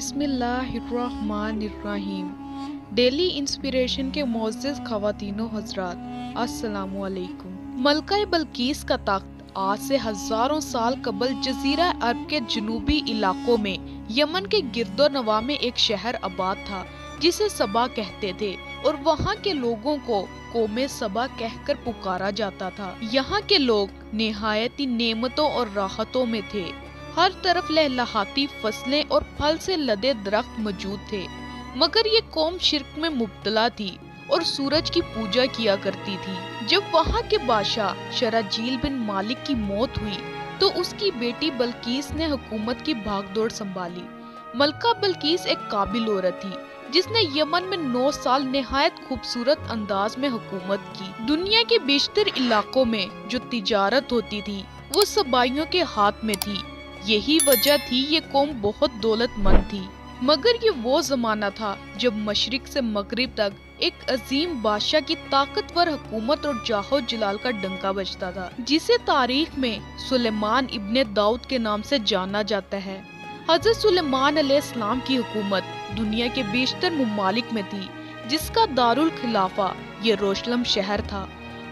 बिस्मिल्लाहिर्रहमानिर्रहीम। Daily inspiration के मोअज़्ज़िज़ ख़वातीनो हज़रात, अस्सलामु अलैकुम। मलका बल्कीस का तख्त आज से हजारों साल कबल जजीरा अरब के जनूबी इलाकों में यमन के गिरदो नवा में एक शहर आबाद था जिसे सबा कहते थे, और वहाँ के लोगों को कौमे सबा कहकर पुकारा जाता था। यहाँ के लोग निहायती नेमतों और राहतों में थे। हर तरफ लहलहाती फसलें और फल से लदे दरख्त मौजूद थे, मगर ये कौम शिर्क में मुब्तला थी और सूरज की पूजा किया करती थी। जब वहाँ के बादशाह शराजील बिन मालिक की मौत हुई तो उसकी बेटी बल्कीस ने हुकूमत की भागदौड़ संभाली। मलका बल्कीस एक काबिल औरत थी जिसने यमन में 9 साल निहायत खूबसूरत अंदाज में हुकूमत की। दुनिया के बेशतर इलाकों में जो तिजारत होती थी वो सबाइयों के हाथ में थी। यही वजह थी ये कौम बहुत दौलतमंद थी। मगर ये वो जमाना था जब मशरिक से मगरिब तक एक अजीम बादशाह की ताकतवर हुकूमत और जाहो जलाल का डंका बजता था, जिसे तारीख में सुलेमान इब्ने दाऊद के नाम से जाना जाता है। हजरत सुलेमान अलैहिस्सलाम की हुकूमत दुनिया के बेशतर मुमालिक में थी, जिसका दारुल खिलाफा यरूशलेम शहर था।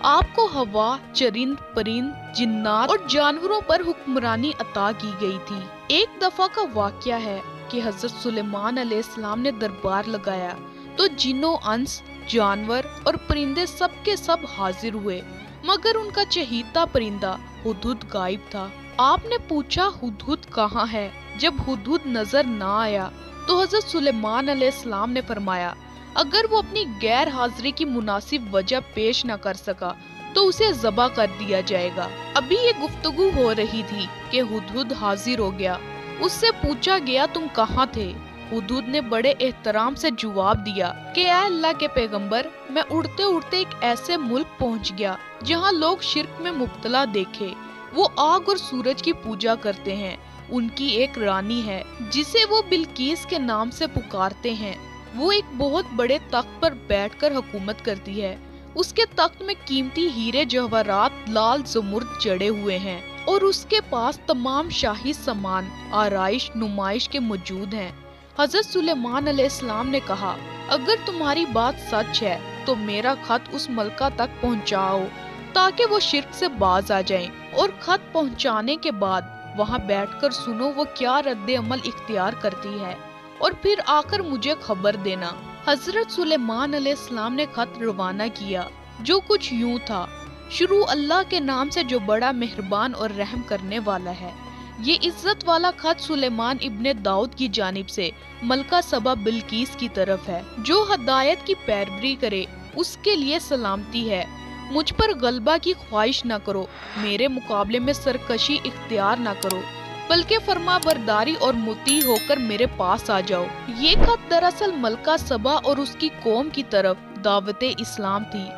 आपको हवा, चरिंद, परिंद, जिन्नात और जानवरों पर हुक्मरानी अता की गई थी। एक दफा का वाकया है कि हजरत सुलेमान अलैहिस्सलाम ने दरबार लगाया तो जिन्नो, अंस, जानवर और परिंदे सब के सब हाजिर हुए, मगर उनका चहीता परिंदा हुदहुद गायब था। आपने पूछा हुदहुद कहाँ है? जब हुदहुद नजर ना आया तो हजरत सुलेमान अलैहिस्सलाम ने फरमाया, अगर वो अपनी गैर हाजिरी की मुनासिब वजह पेश न कर सका तो उसे ज़बा कर दिया जाएगा। अभी ये गुफ्तगू हो रही थी कि हुदहुद हाजिर हो गया। उससे पूछा गया, तुम कहाँ थे? हुदहुद ने बड़े एहतराम से जवाब दिया कि ऐ अल्लाह के पैगंबर, मैं उड़ते उड़ते एक ऐसे मुल्क पहुँच गया जहाँ लोग शिर्क में मुब्तला देखे। वो आग और सूरज की पूजा करते हैं। उनकी एक रानी है जिसे वो बिल्कीस के नाम से पुकारते हैं। वो एक बहुत बड़े तख्त पर बैठकर हुकूमत करती है। उसके तख्त में कीमती हीरे जवाहरात लाल ज़मुर्द जड़े हुए हैं और उसके पास तमाम शाही सामान आराइश नुमाइश के मौजूद हैं। हजरत सुलेमान अलैहिस्सलाम ने कहा, अगर तुम्हारी बात सच है तो मेरा खत उस मलका तक पहुंचाओ ताकि वो शिर्क से बाज आ जाएं, और खत पहुंचाने के बाद वहां बैठकर सुनो वो क्या रद्द अमल इख्तियार करती है, और फिर आकर मुझे खबर देना। हजरत सुलेमान अलैहिस्सलाम ने खत रवाना किया, जो कुछ यूं था, शुरू अल्लाह के नाम से जो बड़ा मेहरबान और रहम करने वाला है। ये इज्जत वाला खत सुलेमान इब्ने दाऊद की जानिब से मलका सबा बिल्कीस की तरफ है। जो हदायत की पैरवी करे उसके लिए सलामती है। मुझ पर गलबा की ख्वाहिश न करो, मेरे मुकाबले में सरकशी इख्तियार न करो, बल्कि फरमा बरदारी और मुती होकर मेरे पास आ जाओ। ये खत दरअसल मलका सबा और उसकी कौम की तरफ दावते इस्लाम थी।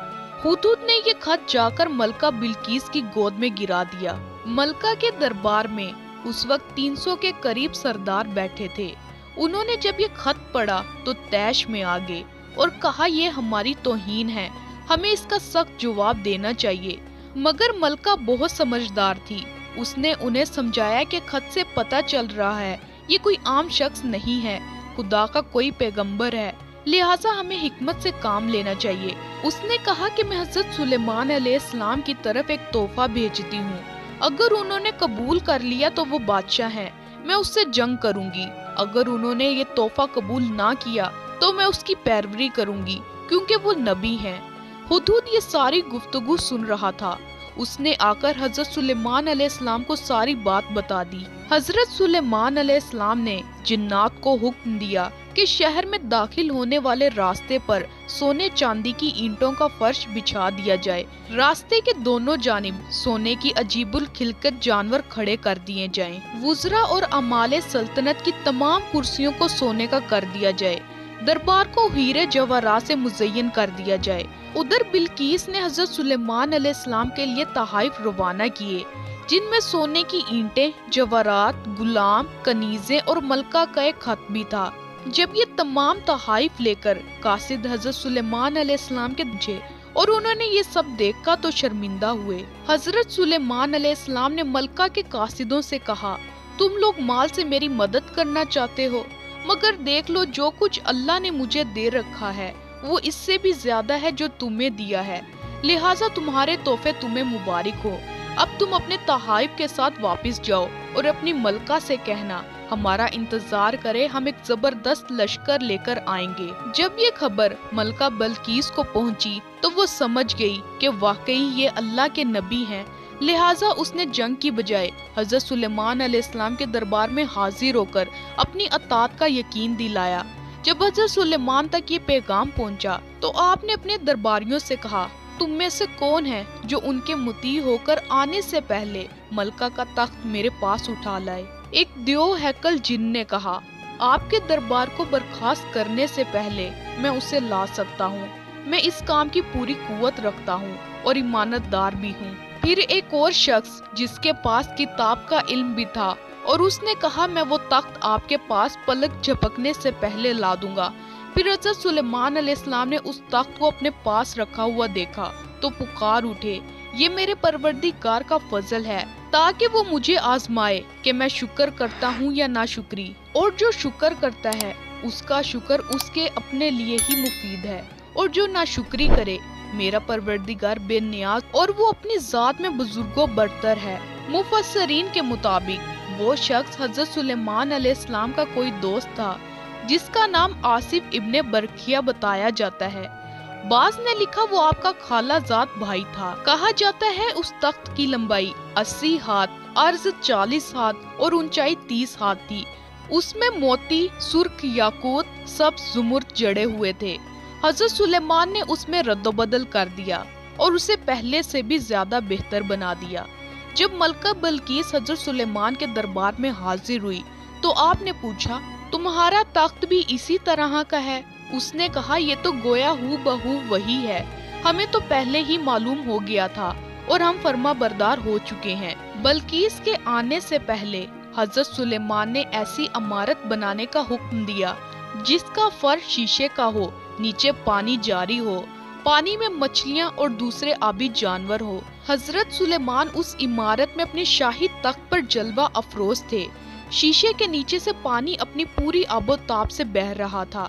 हुदहुद ने ये खत जाकर मलका बिल्कीस की गोद में गिरा दिया। मलका के दरबार में उस वक्त 300 के करीब सरदार बैठे थे। उन्होंने जब ये खत पढ़ा तो तैश में आ गए और कहा, ये हमारी तौहीन है, हमें इसका सख्त जवाब देना चाहिए। मगर मलका बहुत समझदार थी। उसने उन्हें समझाया कि खत से पता चल रहा है ये कोई आम शख्स नहीं है, खुदा का कोई पैगंबर है, लिहाजा हमें हिकमत से काम लेना चाहिए। उसने कहा कि मैं हजरत सुलेमान अलैहिस्सलाम की तरफ एक तोहफा भेजती हूँ। अगर उन्होंने कबूल कर लिया तो वो बादशाह हैं, मैं उससे जंग करूंगी। अगर उन्होंने ये तोहफा कबूल ना किया तो मैं उसकी पैरवी करूंगी, क्योंकि वो नबी हैं। हुदहुद ये सारी गुफ्तगू सुन रहा था। उसने आकर हजरत सुलेमान अलैहिस्सलाम को सारी बात बता दी। हजरत सुलेमान अलैहिस्सलाम ने जिन्नात को हुक्म दिया कि शहर में दाखिल होने वाले रास्ते पर सोने चांदी की ईंटों का फर्श बिछा दिया जाए। रास्ते के दोनों जानिब सोने की अजीबुल खिलकत जानवर खड़े कर दिए जाएं। वुज़रा और अमाले सल्तनत की तमाम कुर्सियों को सोने का कर दिया जाए। दरबार को हीरे जवाहरात से मुज़य्यन कर दिया जाए। उधर बिल्कीस ने हजरत सुलेमान अलैहिस्सलाम के लिए तहाइफ रवाना किए, जिनमें सोने की ईंटें, जवाहरात, गुलाम, कनीज़ें और मलका का एक खत भी था। जब ये तमाम तहाइफ लेकर कासिद हजरत सुलेमान अलैहिस्सलाम के पहुंचे और उन्होंने ये सब देखा तो शर्मिंदा हुए। हजरत सुलेमान अलैहिस्सलाम ने मलका के कासिदों से कहा, तुम लोग माल से मेरी मदद करना चाहते हो, मगर देख लो जो कुछ अल्लाह ने मुझे दे रखा है वो इससे भी ज्यादा है जो तुम्हें दिया है, लिहाजा तुम्हारे तोहफे तुम्हें मुबारक हो। अब तुम अपने तहाइफ के साथ वापस जाओ और अपनी मलका से कहना हमारा इंतजार करे, हम एक जबरदस्त लश्कर लेकर आएंगे। जब ये खबर मलका बल्कीस को पहुंची तो वो समझ गई कि वाकई ये अल्लाह के नबी हैं, लिहाजा उसने जंग की बजाय हजरत सुलेमान अलैहिस्सलाम के दरबार में हाजिर होकर अपनी अतात का यकीन दिलाया। जब हजरत सुलेमान तक ये पैगाम पहुंचा तो आपने अपने दरबारियों से कहा, तुम में से कौन है जो उनके मुती होकर आने से पहले मलका का तख्त मेरे पास उठा लाए। एक दियो हैकल जिन ने कहा, आपके दरबार को बर्खास्त करने से पहले मैं उसे ला सकता हूँ, मैं इस काम की पूरी कुव्वत रखता हूँ और ईमानतदार भी हूँ। फिर एक और शख्स जिसके पास किताब का इल्म भी था और उसने कहा, मैं वो तख्त आपके पास पलक झपकने से पहले ला दूंगा। फिर हज़रत सुलेमान अलैहिस्सलाम ने उस तख्त को अपने पास रखा हुआ देखा तो पुकार उठे, ये मेरे परवरदिगार का फजल है ताकि वो मुझे आजमाए कि मैं शुक्र करता हूँ या नाशुक्री, और जो शुक्र करता है उसका शुक्र उसके अपने लिए ही मुफीद है, और जो नाशुक्री करे मेरा परवरदिगार बेनियाज और वो अपनी जात में बुजुर्गों बरतर है। मुफस्सरीन के मुताबिक वो शख्स हजरत सुलेमान अलैहिस्सलाम का कोई दोस्त था जिसका नाम आसिफ इब्ने बरखिया बताया जाता है। बाज ने लिखा वो आपका खालाजाद भाई था। कहा जाता है उस तख्त की लंबाई 80 हाथ, अर्ज 40 हाथ और ऊंचाई 30 हाथ थी। उसमें मोती, सुर्ख, याकूत, सब जुमुर्द जड़े हुए थे। हजरत सुलेमान ने उसमें रद्दोबदल कर दिया और उसे पहले से भी ज्यादा बेहतर बना दिया। जब मलका बल्कीस हजरत सुलेमान के दरबार में हाजिर हुई तो आपने पूछा, तुम्हारा तख्त भी इसी तरह का है? उसने कहा, ये तो गोया हू बहू वही है, हमें तो पहले ही मालूम हो गया था और हम फर्मा बरदार हो चुके हैं। बल्कीस के आने से पहले हजरत सुलेमान ने ऐसी इमारत बनाने का हुक्म दिया जिसका फर्श शीशे का हो, नीचे पानी जारी हो, पानी में मछलियां और दूसरे आबी जानवर हो। हजरत सुलेमान उस इमारत में अपने शाही तख्त पर जलवा अफरोज थे। शीशे के नीचे से पानी अपनी पूरी आबोताब से बह रहा था,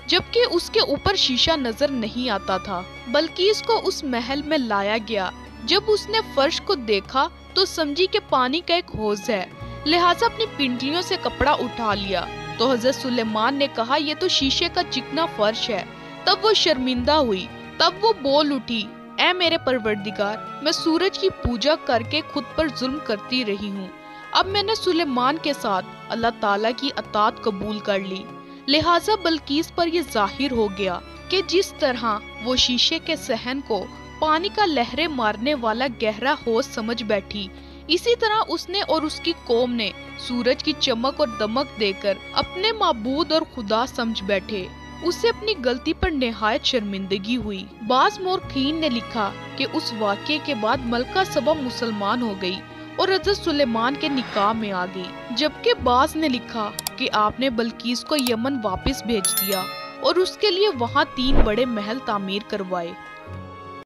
जबकि उसके ऊपर शीशा नजर नहीं आता था। बल्कि इसको उस महल में लाया गया। जब उसने फर्श को देखा तो समझी कि पानी का एक हौज है, लिहाजा अपनी पिंडलियों से कपड़ा उठा लिया। तो हजरत सुलेमान ने कहा, ये तो शीशे का चिकना फर्श है। तब वो शर्मिंदा हुई। तब वो बोल उठी, ऐ मेरे परवरदिगार, मैं सूरज की पूजा करके खुद पर जुल्म करती रही हूँ। अब मैंने सुलेमान के साथ अल्लाह ताला की अतात कबूल कर ली, लिहाजा बल्कीस पर यह जाहिर हो गया कि जिस तरह वो शीशे के सहन को पानी का लहरें मारने वाला गहरा हौज समझ बैठी, इसी तरह उसने और उसकी कौम ने सूरज की चमक और दमक देकर अपने माबूद और खुदा समझ बैठे। उसे अपनी गलती पर निहायत शर्मिंदगी हुई। बाज मोरखीन ने लिखा कि उस वाक़ये के बाद मलका सबा मुसलमान हो गई और हज़रत सुलेमान के निकाह में आ गई, जबकि बाज ने लिखा कि आपने बल्कीस को यमन वापस भेज दिया और उसके लिए वहाँ 3 बड़े महल तामीर करवाए।